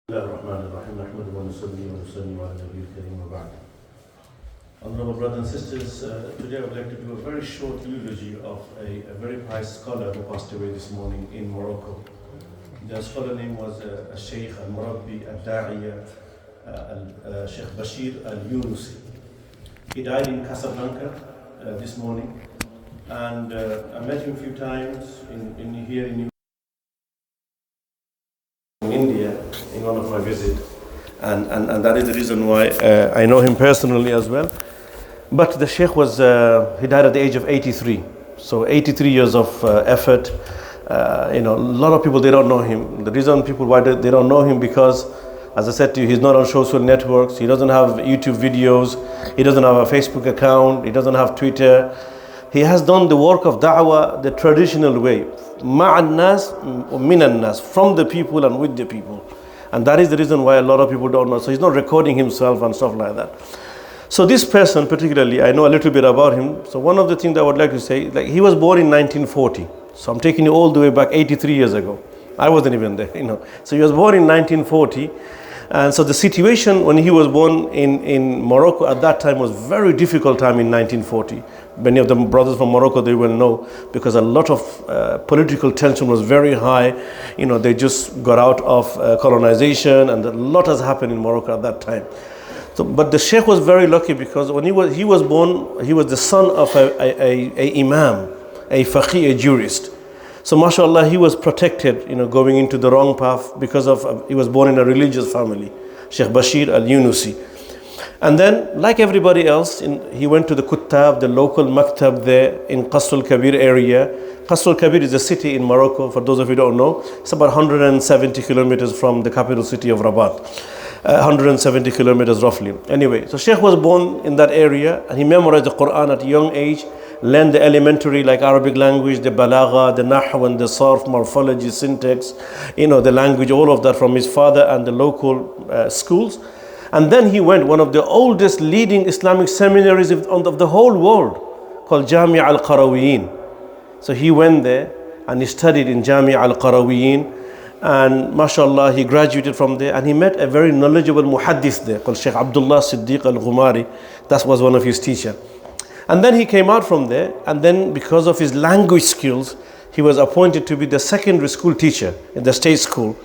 Honorable brothers and sisters, today I would like to do a very short eulogy of a very pious scholar who passed away this morning in Morocco. The scholar name was Sheikh al-Murabbi al-Da'iya Sheikh Bashir al-Yunusi. He died in Casablanca this morning, and I met him a few times here in India in one of my visits, and that is the reason why I know him personally as well. But the Sheikh he died at the age of 83. So 83 years of effort. A lot of people, they don't know him. The reason why they don't know him, because, as I said to you, he's not on social networks. He doesn't have YouTube videos. He doesn't have a Facebook account. He doesn't have Twitter. He has done the work of da'wah the traditional way. Ma'an nas, minan nas, from the people and with the people. And that is the reason why a lot of people don't know. So he's not recording himself and stuff like that. So this person particularly, I know a little bit about him. So one of the things I would like to say, like, he was born in 1940. So I'm taking you all the way back 83 years ago. I wasn't even there, So he was born in 1940. And so the situation when he was born in Morocco at that time was very difficult time in 1940. Many of the brothers from Morocco, they will know, because a lot of political tension was very high. They just got out of colonization, and a lot has happened in Morocco at that time. So, but the Sheikh was very lucky, because when he was born, he was the son of a imam, a faqih, a jurist. So mashallah, he was protected, going into the wrong path, because of he was born in a religious family, Sheikh Bashir al-Yunusi. And then, like everybody else, he went to the Kuttab, the local maktab there in Qasr al-Kabir area. Qasr al-Kabir is a city in Morocco, for those of you who don't know. It's about 170 kilometers from the capital city of Rabat. 170 kilometers roughly. Anyway, so Sheikh was born in that area, and he memorized the Quran at a young age, learned the elementary like Arabic language, the balagha, the nahw and the sarf, morphology, syntax, the language, all of that from his father and the local schools. And then he went one of the oldest leading Islamic seminaries of the whole world, called Jamia al-Qarawiyyin. So he went there and he studied in Jamia al-Qarawiyyin, and mashallah, he graduated from there, and he met a very knowledgeable muhaddith there called Sheikh Abdullah Siddiq al-Ghumari. That was one of his teachers. And then he came out from there, and then because of his language skills, he was appointed to be the secondary school teacher in the state school,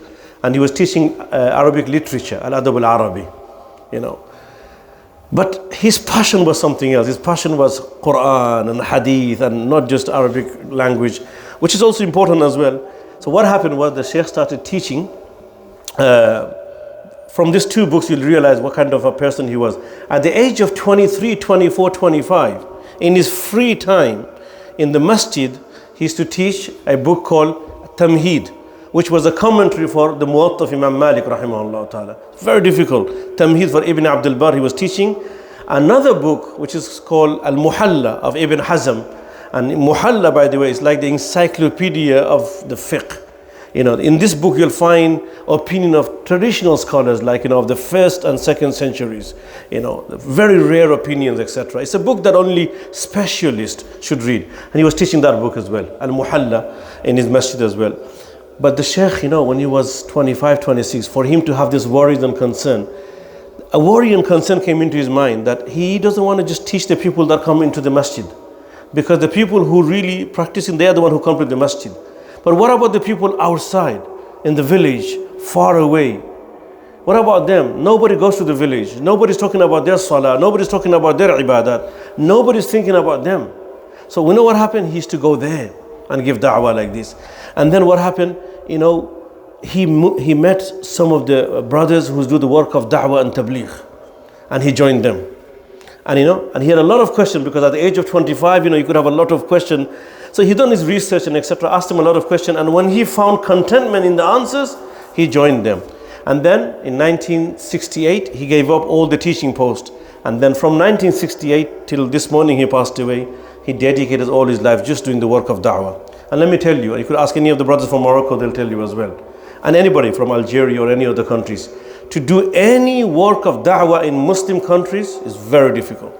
and he was teaching Arabic literature, al-adab al-Arabi, But his passion was something else. His passion was Quran and hadith, and not just Arabic language, which is also important as well. So what happened was the Sheikh started teaching. From these two books, you'll realize what kind of a person he was. At the age of 23, 24, 25, in his free time in the masjid, he used to teach a book called Tamheed, which was a commentary for the Muwatta of Imam Malik rahimahullah ta'ala. Very difficult. Tamheed for Ibn Abdul Bar, he was teaching. Another book which is called Al-Muhalla of Ibn Hazm. And Muhalla, by the way, is like the encyclopedia of the fiqh. In this book you'll find opinion of traditional scholars, like of the 1st and 2nd centuries, very rare opinions, etc. It's a book that only specialists should read. And he was teaching that book as well, Al-Muhalla, in his masjid as well. But the Sheikh, when he was 25, 26, for him to have this worries and concern, a worry and concern came into his mind that he doesn't want to just teach the people that come into the masjid. Because the people who really practicing, they are the one who come to the masjid. But what about the people outside, in the village, far away? What about them? Nobody goes to the village. Nobody's talking about their salah. Nobody's talking about their ibadat. Nobody's thinking about them. So we know what happened? He used to go there and give da'wah like this. And then what happened? He met some of the brothers who do the work of da'wah and tabligh. And he joined them. And and he had a lot of questions, because at the age of 25, you could have a lot of questions. So he done his research and etc., asked him a lot of questions, and when he found contentment in the answers, he joined them. And then in 1968, he gave up all the teaching post. And then from 1968 till this morning he passed away, he dedicated all his life just doing the work of da'wah. And let me tell you, you could ask any of the brothers from Morocco, they'll tell you as well. And anybody from Algeria or any other countries. To do any work of da'wah in Muslim countries is very difficult.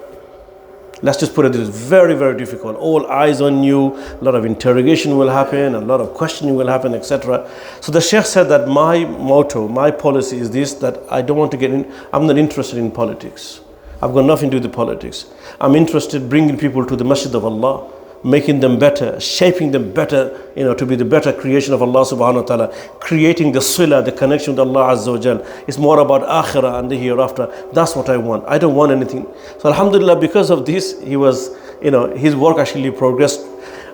Let's just put it this, very, very difficult. All eyes on you, a lot of interrogation will happen, a lot of questioning will happen, etc. So the Sheikh said that my motto, my policy is this, that I don't want to get in, I'm not interested in politics. I've got nothing to do with politics. I'm interested in bringing people to the Masjid of Allah, making them better, shaping them better, to be the better creation of Allah subhanahu wa ta'ala, creating the sila, the connection with Allah azza wa jal. It's more about akhirah and the hereafter. That's what I want. I don't want anything. So alhamdulillah, because of this, he was, his work actually progressed.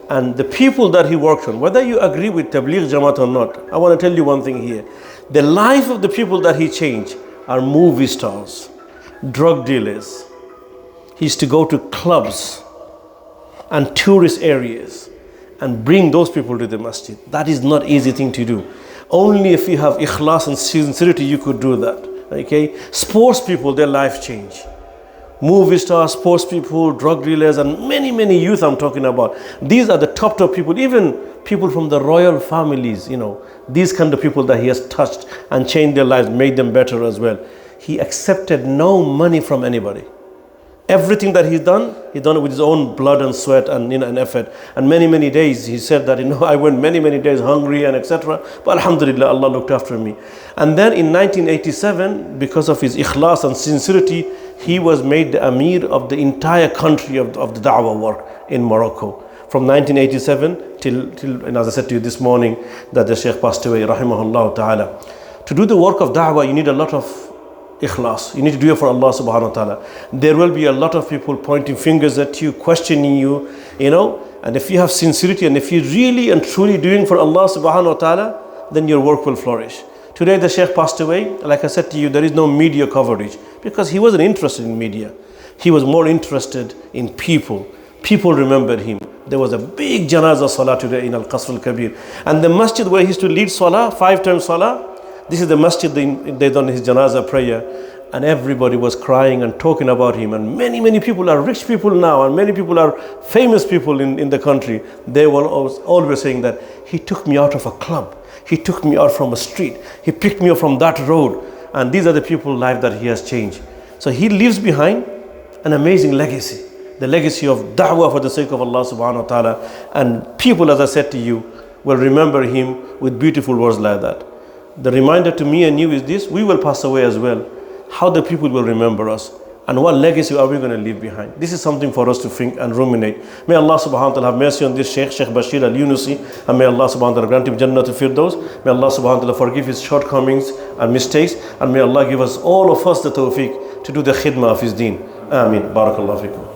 And the people that he worked on, whether you agree with Tabligh Jamaat or not, I want to tell you one thing here. The life of the people that he changed are movie stars, drug dealers. He used to go to clubs and tourist areas and bring those people to the masjid. That is not easy thing to do. Only if you have ikhlas and sincerity you could do that. Okay? Sports people, their life change. Movie stars, sports people, drug dealers, and many, many youth I'm talking about. These are the top people, even people from the royal families, these kind of people that he has touched and changed their lives, made them better as well. He accepted no money from anybody. Everything that he's done it with his own blood and sweat and and effort. And many, many days he said that I went many, many days hungry and etc. But alhamdulillah, Allah looked after me. And then in 1987, because of his ikhlas and sincerity, he was made the Amir of the entire country of the da'wah work in Morocco. From 1987 till and as I said to you this morning, that the Shaykh passed away, rahimahullah ta'ala. To do the work of da'wah, you need a lot of ikhlas. You need to do it for Allah subhanahu wa ta'ala. There will be a lot of people pointing fingers at you, questioning you, and if you have sincerity and if you're really and truly doing for Allah subhanahu wa ta'ala, then your work will flourish. Today the Shaykh passed away. Like I said to you, there is no media coverage because he wasn't interested in media. He was more interested in people. People remembered him. There was a big janazah salah today in Al-Qasr al-Kabir. And the masjid where he used to lead salah, 5 times salah, this is the masjid they done his janazah prayer, and everybody was crying and talking about him. And many, many people are rich people now, and many people are famous people in the country. They were always saying that he took me out of a club, he took me out from a street, he picked me up from that road. And these are the people's life that he has changed. So he leaves behind an amazing legacy, the legacy of da'wah for the sake of Allah subhanahu wa ta'ala. And people, as I said to you, will remember him with beautiful words like that. The reminder to me and you is this: we will pass away as well. How the people will remember us and what legacy are we going to leave behind? This is something for us to think and ruminate. May Allah subhanahu wa ta'ala have mercy on this Sheikh Bashir al-Yunusi, and may Allah subhanahu wa ta'ala grant him Jannatul Firdaus. May Allah subhanahu wa ta'ala forgive his shortcomings and mistakes, and may Allah give us, all of us, the tawfiq to do the khidmah of his deen. Ameen. Barakallahu fikum.